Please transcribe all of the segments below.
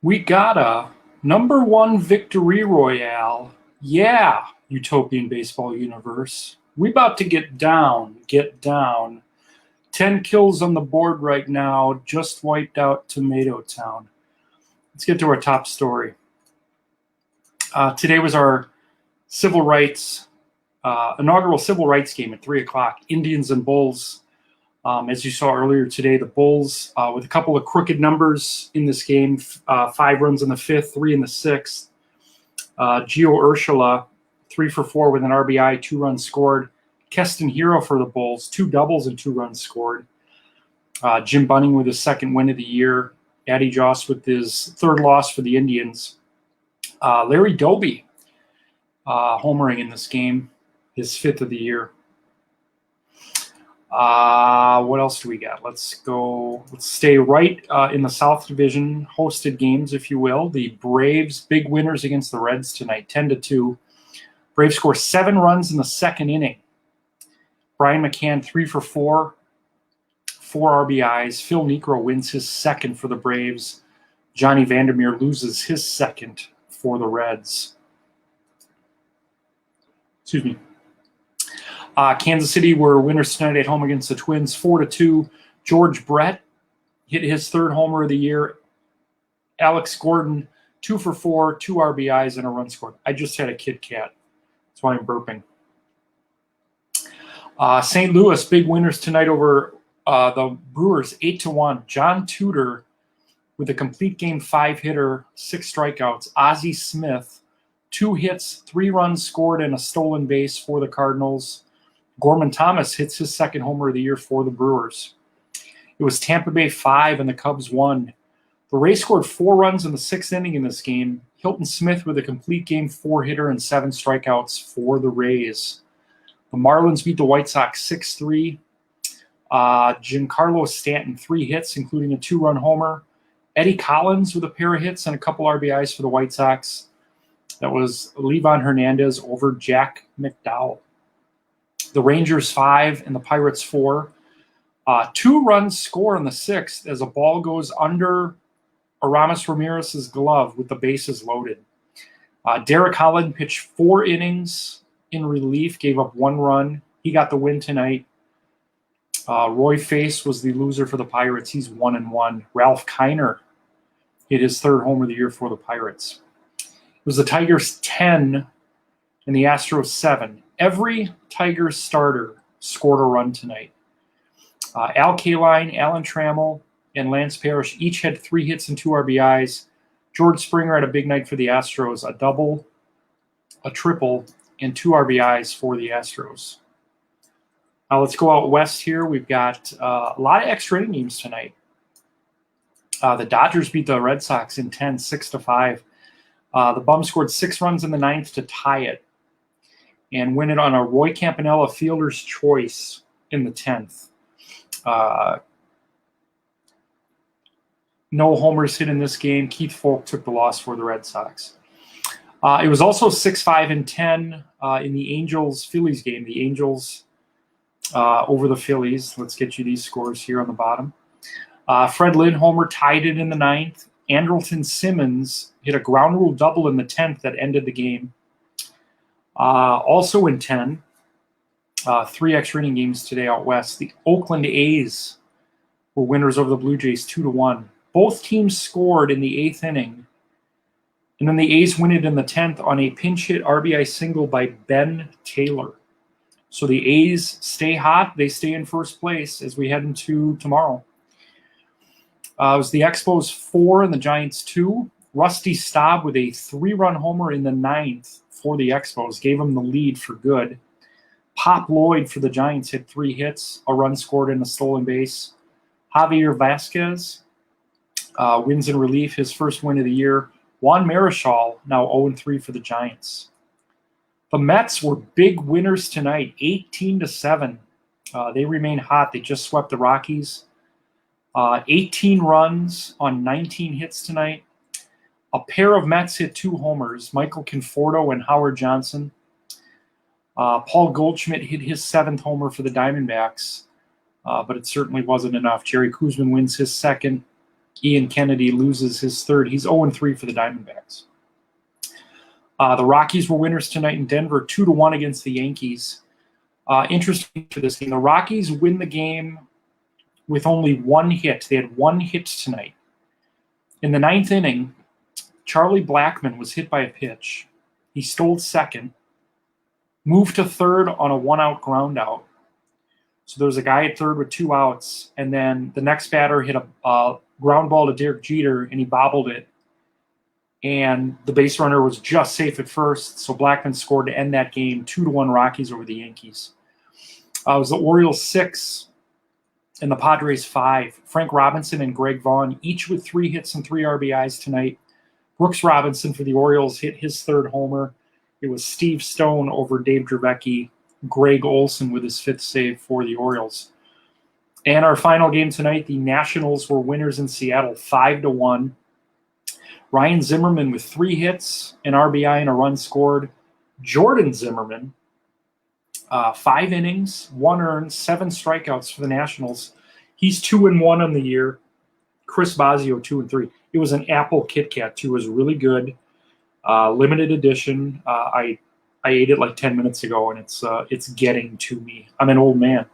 We got a #1 victory royale. Yeah, Utopian baseball universe. We about to get down. 10 kills on the board right now. Just wiped out Tomato Town. Let's get to our top story. Today was our civil rights, inaugural civil rights game at 3 o'clock. Indians and Bulls. As you saw earlier today, the Bulls, with a couple of crooked numbers in this game, 5 runs in the 5th, 3 in the 6th. Gio Urshela, 3 for 4 with an RBI, 2 runs scored. Keston Hero for the Bulls, 2 doubles and 2 runs scored. Jim Bunning with his 2nd win of the year. Addie Joss with his 3rd loss for the Indians. Larry Doby homering in this game, his 5th of the year. What else do we got? Let's stay right in the South Division hosted games, if you will. The Braves, big winners against the Reds tonight, 10-2. Braves score 7 runs in the 2nd inning. Brian McCann, 3 for 4, 4 RBIs. Phil Niekro wins his 2nd for the Braves. Johnny Vandermeer loses his 2nd for the Reds. Excuse me. Kansas City were winners tonight at home against the Twins, 4-2. George Brett hit his 3rd homer of the year. Alex Gordon, 2 for 4, 2 RBIs, and a run scored. I just had a Kit Kat. That's why I'm burping. St. Louis, big winners tonight over the Brewers, 8-1. John Tudor with a complete game 5-hitter, 6 strikeouts. Ozzie Smith, 2 hits, 3 runs scored, and a stolen base for the Cardinals. Gorman Thomas hits his 2nd homer of the year for the Brewers. It was Tampa Bay 5 and the Cubs 1. The Rays scored 4 runs in the 6th inning in this game. Hilton Smith with a complete game 4-hitter and 7 strikeouts for the Rays. The Marlins beat the White Sox 6-3. Giancarlo Stanton, 3 hits, including a 2-run homer. Eddie Collins with a pair of hits and a couple RBIs for the White Sox. That was Levon Hernandez over Jack McDowell. The Rangers 5 and the Pirates 4. 2 runs score in the 6th as a ball goes under Aramis Ramirez's glove with the bases loaded. Derek Holland pitched 4 innings in relief, gave up 1 run. He got the win tonight. Roy Face was the loser for the Pirates. He's 1-1. Ralph Kiner hit his 3rd homer of the year for the Pirates. It was the Tigers 10 and the Astros 7. Every Tigers starter scored a run tonight. Al Kaline, Alan Trammell, and Lance Parrish each had 3 hits and 2 RBIs. George Springer had a big night for the Astros, a double, a triple, and 2 RBIs for the Astros. Now let's go out west here. We've got a lot of extra inning games tonight. The Dodgers beat the Red Sox in 10, 6-5. The Bums scored 6 runs in the 9th to tie it and win it on a Roy Campanella fielder's choice in the 10th. No homers hit in this game. Keith Folk took the loss for the Red Sox. It was also 6-5 and 10 in the Angels-Phillies game. The Angels over the Phillies. Let's get you these scores here on the bottom. Fred Lindhomer tied it in the 9th. Andrelton Simmons hit a ground rule double in the 10th that ended the game. Also in 10, 3 extra inning games today out west. The Oakland A's were winners over the Blue Jays 2-1. Both teams scored in the 8th inning. And then the A's win it in the 10th on a pinch hit RBI single by Ben Taylor. So the A's stay hot. They stay in first place as we head into tomorrow. It was the Expos 4 and the Giants 2. Rusty Staub with a 3-run homer in the 9th for the Expos gave them the lead for good. Pop Lloyd for the Giants hit 3 hits, a run scored, and a stolen base. Javier Vasquez wins in relief, his 1st win of the year. Juan Marichal now 0-3 for the Giants. The Mets were big winners tonight, 18-7. They remain hot. They just swept the Rockies. 18 runs on 19 hits tonight. A pair of Mets hit 2 homers, Michael Conforto and Howard Johnson. Paul Goldschmidt hit his 7th homer for the Diamondbacks, but it certainly wasn't enough. Jerry Koosman wins his 2nd. Ian Kennedy loses his third. He's 0-3 for the Diamondbacks. The Rockies were winners tonight in Denver, 2-1 against the Yankees. Interesting for this game. The Rockies win the game with only one hit. They had one hit tonight. In the ninth inning, Charlie Blackmon was hit by a pitch. He stole second, moved to third on a one-out ground out. So there was a guy at third with 2 outs, and then the next batter hit a ground ball to Derek Jeter, and he bobbled it. And the base runner was just safe at first, so Blackmon scored to end that game, 2-1 Rockies over the Yankees. It was the Orioles 6 and the Padres 5. Frank Robinson and Greg Vaughn, each with 3 hits and 3 RBIs tonight. Brooks Robinson for the Orioles hit his third homer. It was Steve Stone over Dave Dravecky. Greg Olson with his 5th save for the Orioles. And our final game tonight, the Nationals were winners in Seattle, 5-1. Ryan Zimmerman with 3 hits, an RBI, and a run scored. Jordan Zimmerman, 5 innings, 1 earned, 7 strikeouts for the Nationals. He's 2-1 on the year. Chris Bosio 2-3. It was an apple Kit Kat too. It was really good. Limited edition. I ate it like 10 minutes ago, and it's getting to me. I'm an old man.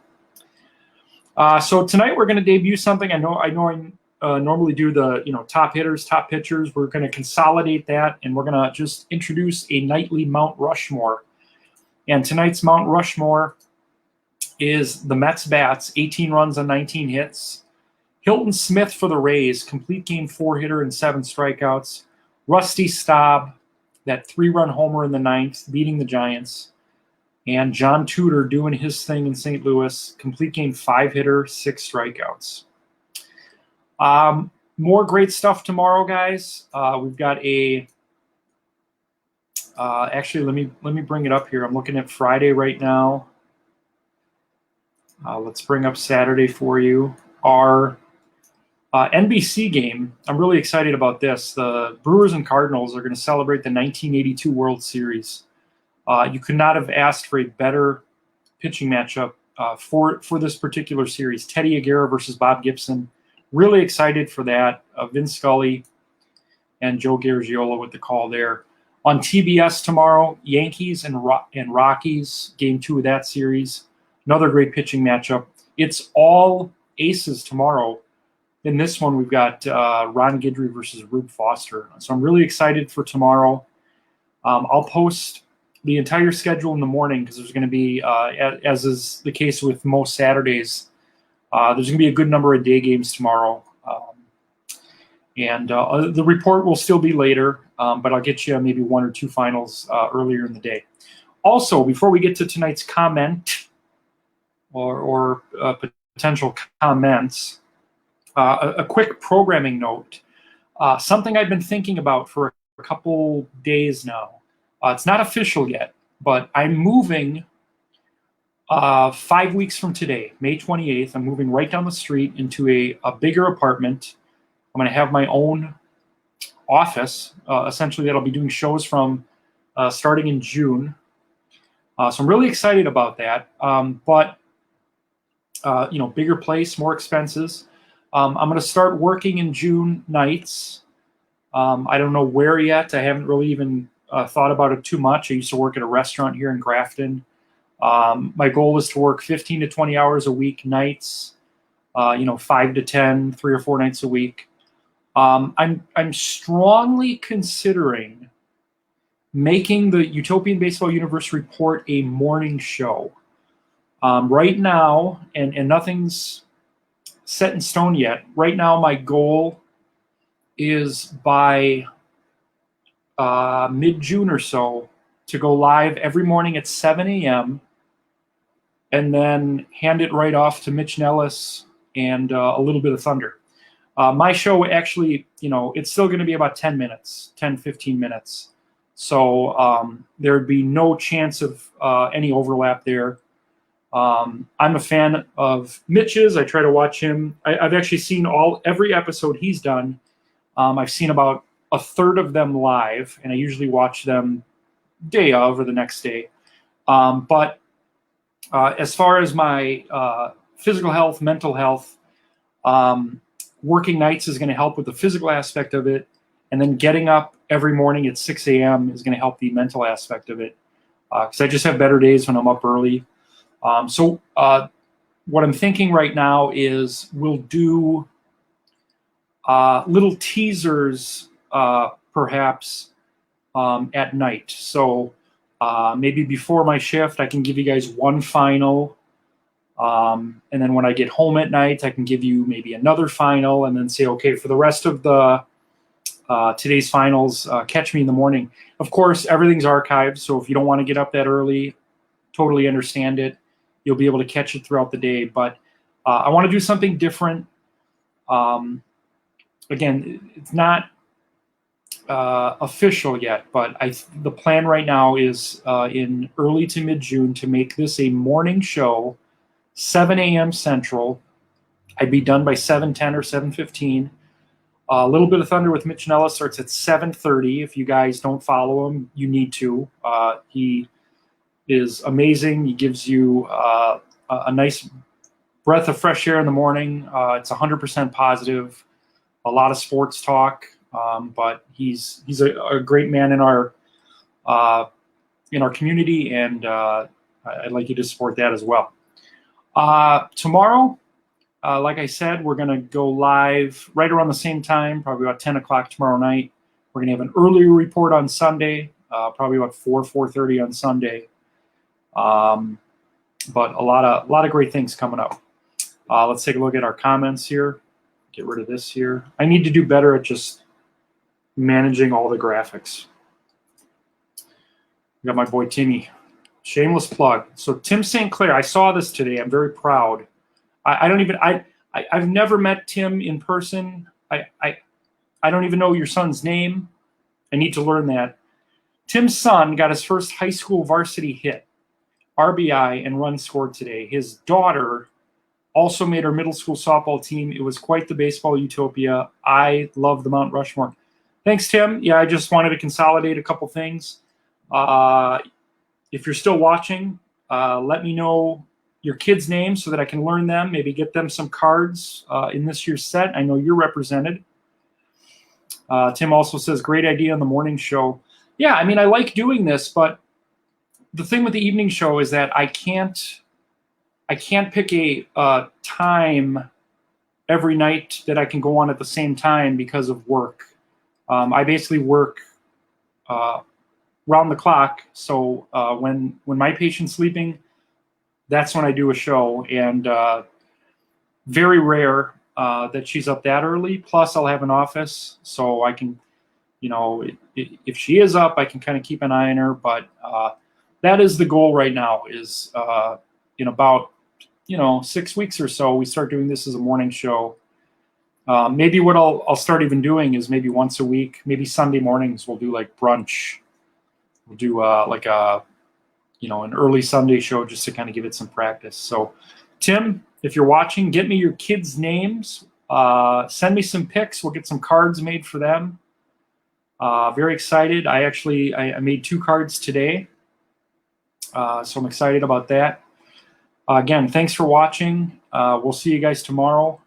So tonight we're going to debut something. I normally do the top hitters, top pitchers. We're going to consolidate that, and we're going to just introduce a nightly Mount Rushmore. And tonight's Mount Rushmore is the Mets bats, 18 runs on 19 hits. Hilton Smith for the Rays, complete game 4-hitter and 7 strikeouts. Rusty Staub, that 3-run homer in the 9th, beating the Giants. And John Tudor doing his thing in St. Louis, complete game 5-hitter, 6 strikeouts. More great stuff tomorrow, guys. We've got a actually let me bring it up here. I'm looking at Friday right now. Let's bring up Saturday for you. Our NBC game, I'm really excited about this. The Brewers and Cardinals are going to celebrate the 1982 World Series. You could not have asked for a better pitching matchup for this particular series. Teddy Aguirre versus Bob Gibson. Really excited for that. Vin Scully and Joe Garagiola with the call there. On TBS tomorrow, Yankees and Rockies, game 2 of that series. Another great pitching matchup. It's all aces tomorrow. In this one, we've got Ron Guidry versus Rube Foster. So I'm really excited for tomorrow. I'll post the entire schedule in the morning because there's going to be, as is the case with most Saturdays, there's going to be a good number of day games tomorrow. And the report will still be later, but I'll get you maybe 1 or 2 finals earlier in the day. Also, before we get to tonight's comment or potential comments, a quick programming note. Something I've been thinking about for a couple days now. It's not official yet, but I'm moving 5 weeks from today, May 28th. I'm moving right down the street into a bigger apartment. I'm going to have my own office. Essentially, that I'll be doing shows from starting in June. So I'm really excited about that. But bigger place, more expenses. I'm going to start working in June nights. I don't know where yet. I haven't really even thought about it too much. I used to work at a restaurant here in Grafton. My goal is to work 15 to 20 hours a week nights, 5 to 10, 3 or 4 nights a week. I'm strongly considering making the Utopian Baseball Universe Report a morning show. Right now, and nothing's set in stone yet. Right now, my goal is by mid-June or so to go live every morning at 7 a.m. and then hand it right off to Mitch Nellis and a little bit of Thunder. My show actually, it's still going to be about 10 minutes, 10, 15 minutes. So there'd be no chance of any overlap there. I'm a fan of Mitch's. I try to watch him. I've actually seen every episode he's done. I've seen about a third of them live, and I usually watch them day of or the next day. But as far as my physical health, mental health, working nights is going to help with the physical aspect of it. And then getting up every morning at 6 a.m. is going to help the mental aspect of it. Because I just have better days when I'm up early. So what I'm thinking right now is we'll do little teasers perhaps at night. So maybe before my shift, I can give you guys one final. And then when I get home at night, I can give you maybe another final and then say, okay, for the rest of the today's finals, catch me in the morning. Of course, everything's archived. So if you don't want to get up that early, totally understand it. You'll be able to catch it throughout the day. But I want to do something different. Again, it's not official yet, but the plan right now is in early to mid-June to make this a morning show, 7 a.m. Central. I'd be done by 7:10 or 7:15. A little bit of Thunder with Mitch Nella starts at 7:30. If you guys don't follow him, you need to. He is amazing. He gives you a nice breath of fresh air in the morning. It's 100% positive. A lot of sports talk, but he's a great man in our community, and I'd like you to support that as well. Tomorrow, like I said, we're going to go live right around the same time, probably about 10 o'clock tomorrow night. We're going to have an earlier report on Sunday, probably about 4:30 on Sunday. But a lot of great things coming up. Let's take a look at our comments here. Get rid of this here. I need to do better at just managing all the graphics. We got my boy Timmy. Shameless plug. So Tim St. Clair, I saw this today. I'm very proud. I've never met Tim in person. I don't even know your son's name. I need to learn that. Tim's son got his first high school varsity hit, RBI, and run scored today. His daughter also made her middle school softball team. It was quite the baseball utopia. I love the Mount Rushmore. Thanks, Tim. Yeah, I just wanted to consolidate a couple things. If you're still watching, let me know your kids' names so that I can learn them, maybe get them some cards in this year's set. I know you're represented. Tim also says, great idea on the morning show. Yeah, I mean, I like doing this, but the thing with the evening show is that I can't pick a time every night that I can go on at the same time because of work. I basically work round the clock. So when my patient's sleeping, that's when I do a show. And very rare that she's up that early. Plus, I'll have an office, so I can, if she is up, I can kind of keep an eye on her. But that is the goal right now. Is in about 6 weeks or so, we start doing this as a morning show. Maybe what I'll start even doing is maybe once a week, maybe Sunday mornings we'll do like brunch. We'll do like a an early Sunday show just to kind of give it some practice. So, Tim, if you're watching, get me your kids' names. Send me some pics. We'll get some cards made for them. Very excited. I made 2 cards today. So I'm excited about that. Again, thanks for watching. We'll see you guys tomorrow.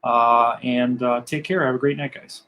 And take care. Have a great night, guys.